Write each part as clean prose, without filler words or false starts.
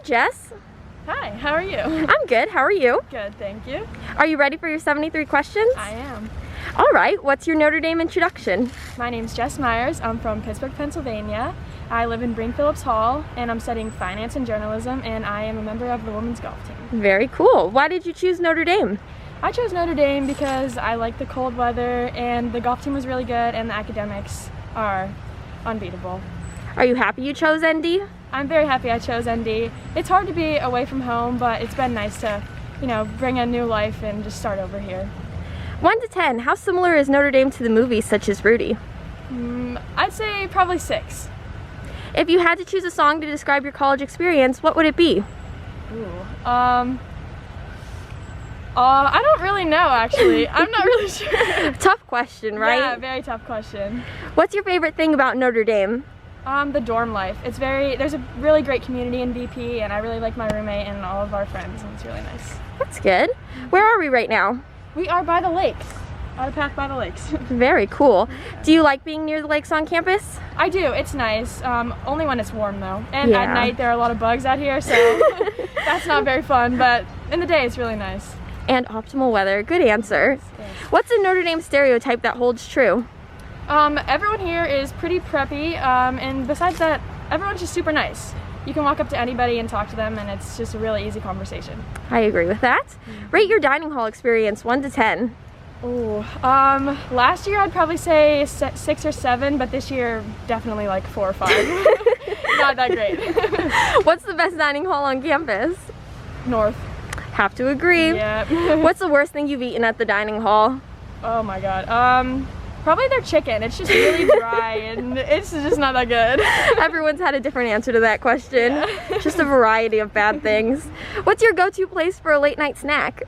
Jess. Hi, how are you? I'm good. How are you? Good, thank you. Are you ready for your 73 questions? I am. All right, what's your Notre Dame introduction? My name's Jess Meyers. I'm from Pittsburgh, Pennsylvania. I live in Breen Phillips Hall, and I'm studying finance and journalism, and I am a member of the women's golf team. Very cool. Why did you choose Notre Dame? I chose Notre Dame because I like the cold weather, and the golf team was really good, and the academics are unbeatable. Are you happy you chose ND? I'm very happy I chose ND. It's hard to be away from home, but it's been nice to, bring a new life and just start over here. 1 to 10, how similar is Notre Dame to the movies such as Rudy? I'd say probably 6. If you had to choose a song to describe your college experience, what would it be? I don't really know, actually. I'm not really sure. Tough question, right? Yeah, very tough question. What's your favorite thing about Notre Dame? The dorm life. There's a really great community in BP, and I really like my roommate and all of our friends, and it's really nice. That's good. Where are we right now? We are by the lakes. On a path by the lakes. Very cool. Do you like being near the lakes on campus? I do. It's nice. Only when it's warm, though. And Yeah. at night, there are a lot of bugs out here, so that's not very fun, but in the day, it's really nice. And optimal weather. Good answer. Yes. What's a Notre Dame stereotype that holds true? Everyone here is pretty preppy, and besides that, everyone's just super nice. You can walk up to anybody and talk to them, and it's just a really easy conversation. I agree with that. Rate your dining hall experience 1 to 10. Ooh, last year I'd probably say 6 or 7, but this year definitely like 4 or 5. Not that great. What's the best dining hall on campus? North. Have to agree. Yeah. What's the worst thing you've eaten at the dining hall? Oh my god. Probably their chicken. It's just really dry and it's just not that good. Everyone's had a different answer to that question. Yeah. Just a variety of bad things. What's your go-to place for a late night snack?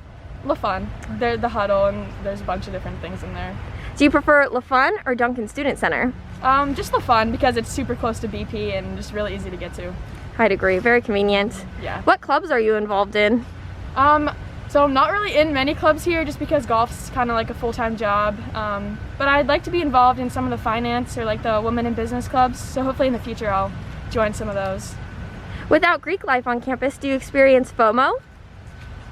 La Fun. They're the Huddle, and there's a bunch of different things in there. Do you prefer La Fun or Duncan Student Center? Just La Fun because it's super close to BP and just really easy to get to. I'd agree. Very convenient. Yeah. What clubs are you involved in? So I'm not really in many clubs here just because golf's kind of like a full-time job. But I'd like to be involved in some of the finance or like the women in business clubs. So hopefully in the future I'll join some of those. Without Greek life on campus, do you experience FOMO?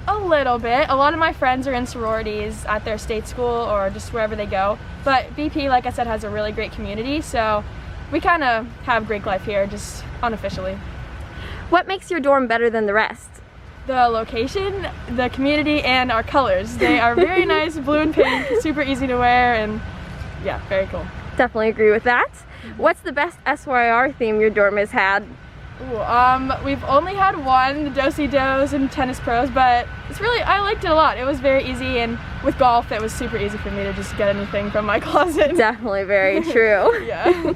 A little bit. A lot of my friends are in sororities at their state school or just wherever they go. But BP, like I said, has a really great community. So we kind of have Greek life here, just unofficially. What makes your dorm better than the rest? The location, the community, and our colors. They are very nice, blue and pink, super easy to wear, and yeah, very cool. Definitely agree with that. What's the best SYR theme your dorm has had? Ooh, we've only had one, the Do-Si-Dos and Tennis Pros, but I liked it a lot. It was very easy, and with golf, it was super easy for me to just get anything from my closet. Definitely very true. Yeah.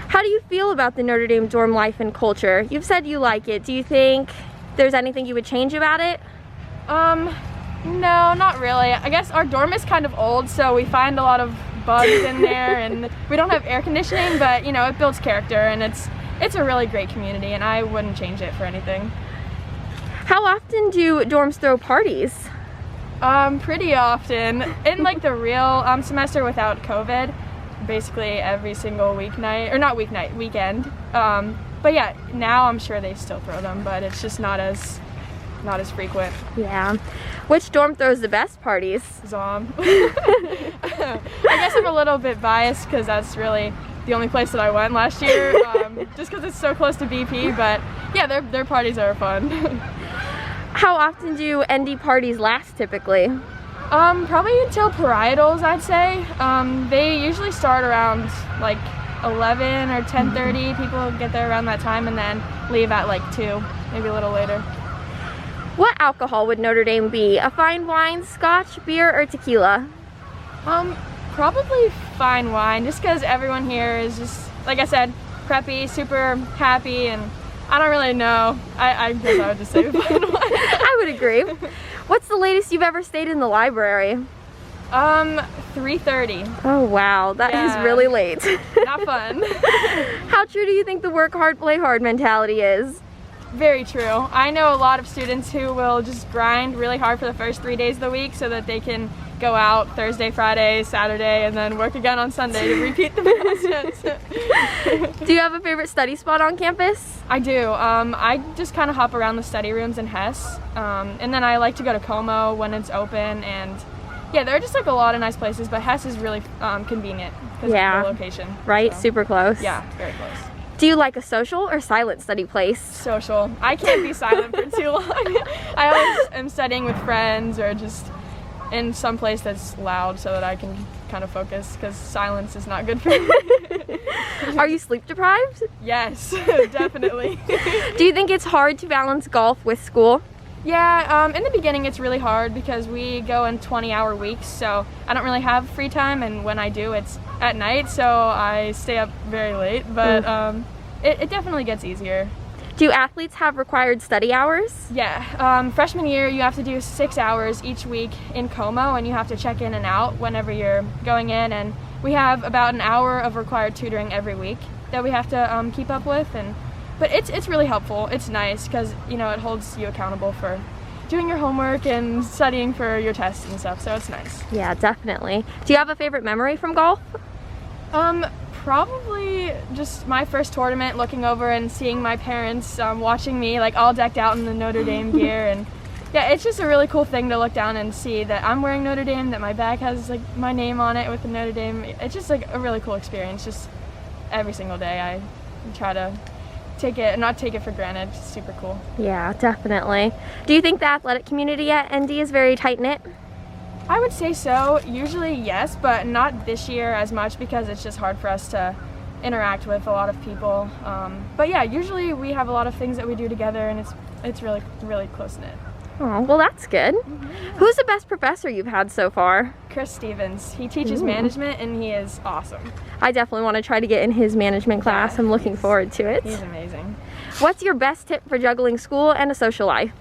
How do you feel about the Notre Dame dorm life and culture? You've said you like it. Do you think there's anything you would change about it? No, not really. I guess our dorm is kind of old, so we find a lot of bugs in there, and we don't have air conditioning, but it builds character, and it's a really great community, and I wouldn't change it for anything. How often do dorms throw parties? Pretty often. In like the real semester without COVID, basically every single weeknight, or not weeknight, weekend. But yeah, now I'm sure they still throw them, but it's just not as frequent. Yeah. Which dorm throws the best parties? Zom. I guess I'm a little bit biased because that's really the only place that I went last year, just because it's so close to BP, but yeah, their parties are fun. How often do ND parties last typically? Probably until parietals, I'd say. They usually start around like 11 or 10:30. People get there around that time and then leave at like 2, maybe a little later. What alcohol would Notre Dame be? A fine wine, scotch, beer, or tequila? Probably fine wine, just because everyone here is just, like I said, preppy, super happy, and I don't really know. I guess I would just say fine wine. I would agree. What's the latest you've ever stayed in the library? 3:30. Oh wow, that is Yeah. really late. Not fun. How true do you think the work hard, play hard mentality is? Very true. I know a lot of students who will just grind really hard for the first 3 days of the week so that they can go out Thursday, Friday, Saturday, and then work again on Sunday to repeat the process. Do you have a favorite study spot on campus? I do. I just kind of hop around the study rooms in Hess, and then I like to go to Como when it's open, and yeah, there are just like a lot of nice places, but Hess is really convenient because of the location. Right, so. Super close. Yeah, very close. Do you like a social or silent study place? Social. I can't be silent for too long. I always am studying with friends or just in some place that's loud so that I can kind of focus, because silence is not good for me. Are you sleep deprived? Yes, definitely. Do you think it's hard to balance golf with school? Yeah, in the beginning it's really hard because we go in 20-hour weeks, so I don't really have free time, and when I do it's at night, so I stay up very late, but it definitely gets easier. Do athletes have required study hours? Yeah, freshman year you have to do 6 hours each week in Como, and you have to check in and out whenever you're going in, and we have about an hour of required tutoring every week that we have to keep up with, but it's really helpful. It's nice because, you know, it holds you accountable for doing your homework and studying for your tests and stuff, so it's nice. Yeah, definitely. Do you have a favorite memory from golf? Probably just my first tournament, looking over and seeing my parents watching me like all decked out in the Notre Dame gear, and yeah, it's just a really cool thing to look down and see that I'm wearing Notre Dame, that my bag has like my name on it with the Notre Dame. It's just like a really cool experience. Just every single day I try to not take it for granted. It's super cool. Yeah, definitely. Do you think the athletic community at ND is very tight-knit? I would say so. Usually yes, but not this year as much because it's just hard for us to interact with a lot of people. But yeah, usually we have a lot of things that we do together, and it's really, really close-knit. Oh, well that's good. Who's the best professor you've had so far? Chris Stevens. He teaches management, and he is awesome. I definitely want to try to get in his management class. I'm looking forward to it. He's amazing. What's your best tip for juggling school and a social life?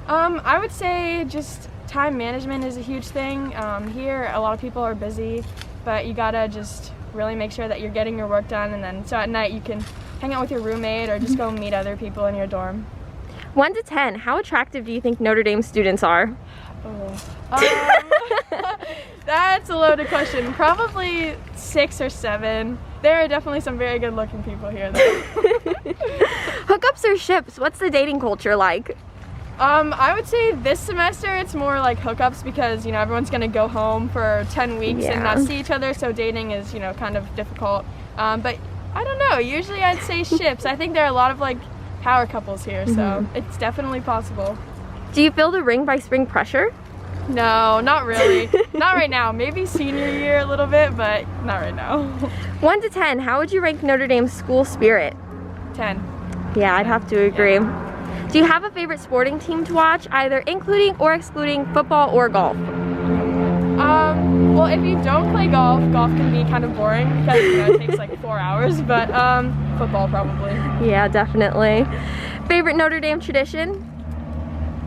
I would say just time management is a huge thing. Here, a lot of people are busy, but you gotta just really make sure that you're getting your work done, and then so at night you can hang out with your roommate or just go meet other people in your dorm. 1 to 10, how attractive do you think Notre Dame students are? That's a loaded question. Probably 6 or 7. There are definitely some very good looking people here though. Hookups or ships, what's the dating culture like? I would say this semester it's more like hookups because, you know, everyone's gonna go home for 10 weeks and not see each other, so dating is, you know, kind of difficult. But I don't know, usually I'd say ships. I think there are a lot of like power couples here, so it's definitely possible. Do you feel the ring by spring pressure? No, not really. Not right now. Maybe senior year a little bit, but not right now. 1 to 10, how would you rank Notre Dame's school spirit? 10. Yeah, I'd have to agree. Yeah. Do you have a favorite sporting team to watch, either including or excluding football or golf? Well, if you don't play golf can be kind of boring because, you know, it takes like 4 hours, but football probably. Yeah, definitely. Favorite Notre Dame tradition?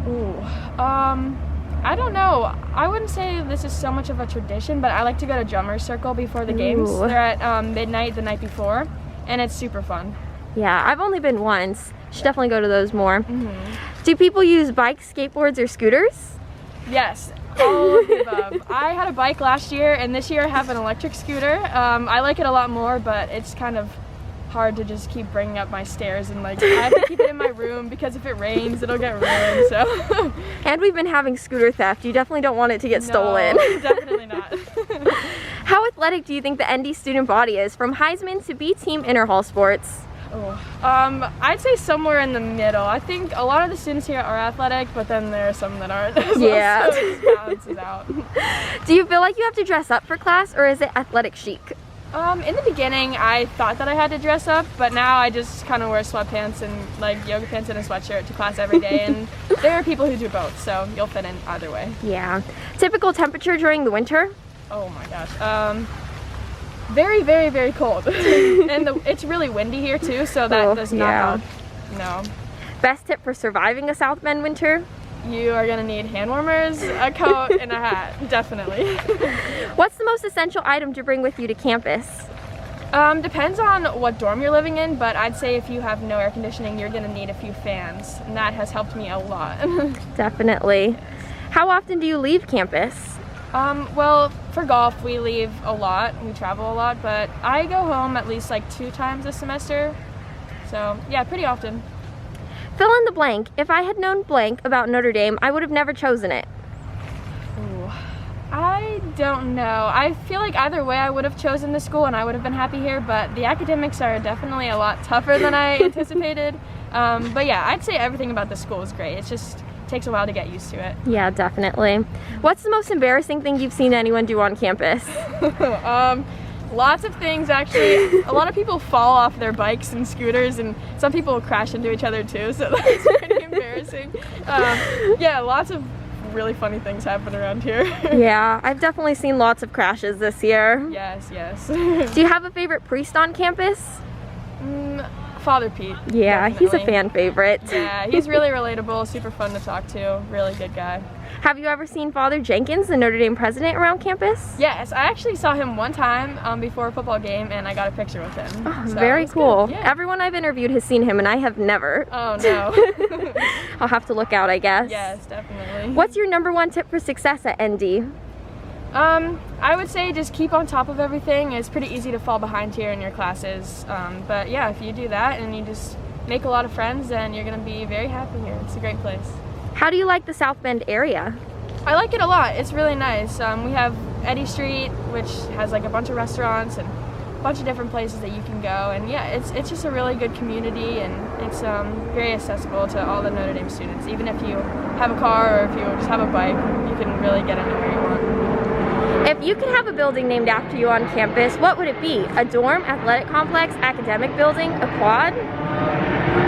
Ooh, I don't know. I wouldn't say this is so much of a tradition, but I like to go to Drummer's Circle before the games. They're at midnight the night before, and it's super fun. Yeah, I've only been once. Should definitely go to those more. Do people use bikes, skateboards, or scooters? Yes, all of the above. I had a bike last year, and this year I have an electric scooter. I like it a lot more, but it's kind of hard to just keep bringing up my stairs, and like I have to keep it in my room because if it rains it'll get ruined, so. And we've been having scooter theft. You definitely don't want it to get stolen. Definitely not. How athletic do you think the ND student body is, from Heisman to B team interhall sports? I'd say somewhere in the middle. I think a lot of the students here are athletic, but then there are some that aren't as well, so it just balances out. Do you feel like you have to dress up for class, or is it athletic chic? In the beginning I thought that I had to dress up, but now I just kind of wear sweatpants and like yoga pants and a sweatshirt to class every day, and there are people who do both, so you'll fit in either way. Yeah. Typical temperature during the winter? Oh my gosh. Very, very, very cold. And it's really windy here too, so that does not help. No. Best tip for surviving a South Bend winter? You are gonna need hand warmers, a coat, and a hat, definitely. What's the most essential item to bring with you to campus? Depends on what dorm you're living in, but I'd say if you have no air conditioning, you're gonna need a few fans, and that has helped me a lot. Definitely. How often do you leave campus? Well, for golf, we leave a lot. We travel a lot, but I go home at least like 2 times a semester. So, yeah, pretty often. Fill in the blank. If I had known blank about Notre Dame, I would have never chosen it. Ooh, I don't know. I feel like either way I would have chosen the school and I would have been happy here, but the academics are definitely a lot tougher than I anticipated. But yeah, I'd say everything about the school is great. It just takes a while to get used to it. Yeah, definitely. What's the most embarrassing thing you've seen anyone do on campus? Lots of things, actually. A lot of people fall off their bikes and scooters, and some people crash into each other too, so that's pretty embarrassing. Yeah, lots of really funny things happen around here. Yeah, I've definitely seen lots of crashes this year. Yes, yes. Do you have a favorite priest on campus? Father Pete. Yeah, definitely. He's a fan favorite. Yeah, he's really relatable, super fun to talk to, really good guy. Have you ever seen Father Jenkins, the Notre Dame president, around campus? Yes, I actually saw him one time before a football game, and I got a picture with him. Oh, so very cool. Yeah. Everyone I've interviewed has seen him, and I have never. Oh, no. I'll have to look out, I guess. Yes, definitely. What's your #1 tip for success at ND? I would say just keep on top of everything. It's pretty easy to fall behind here in your classes, but yeah, if you do that and you just make a lot of friends, then you're going to be very happy here. It's a great place. How do you like the South Bend area? I like it a lot. It's really nice. We have Eddy Street, which has like a bunch of restaurants and a bunch of different places that you can go, and yeah, it's just a really good community, and it's very accessible to all the Notre Dame students. Even if you have a car or if you just have a bike, you can really get anywhere you want. If you could have a building named after you on campus, what would it be? A dorm, athletic complex, academic building, a quad?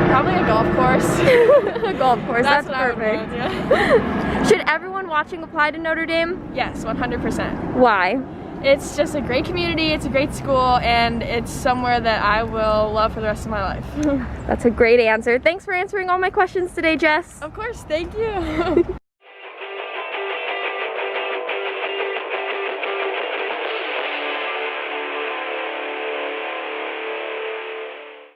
Probably a golf course. A golf course, that's what I would perfect. want, yeah. Should everyone watching apply to Notre Dame? Yes, 100%. Why? It's just a great community, it's a great school, and it's somewhere that I will love for the rest of my life. That's a great answer. Thanks for answering all my questions today, Jess. Of course, thank you.